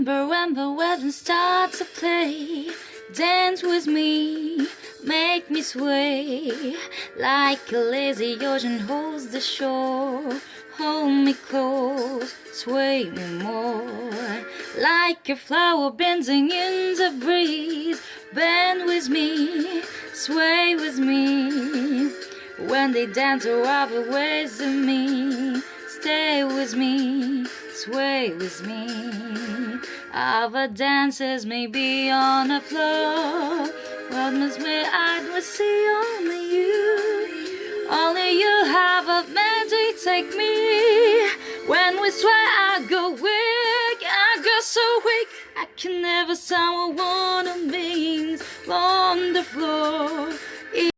remember when the weather starts to play. Dance with me, make me sway, like a lazy ocean holds the shore. Hold me close, sway me more, like a flower bending in the breeze. Bend with me, sway with me, when they dance around the ways of me. Stay with me, sway with me. Other dancers may be on the floor, what must me I will see only you. Only you have a magic take me. When we sway I go weak, I go so weak, I can never sound one of beings on the floor.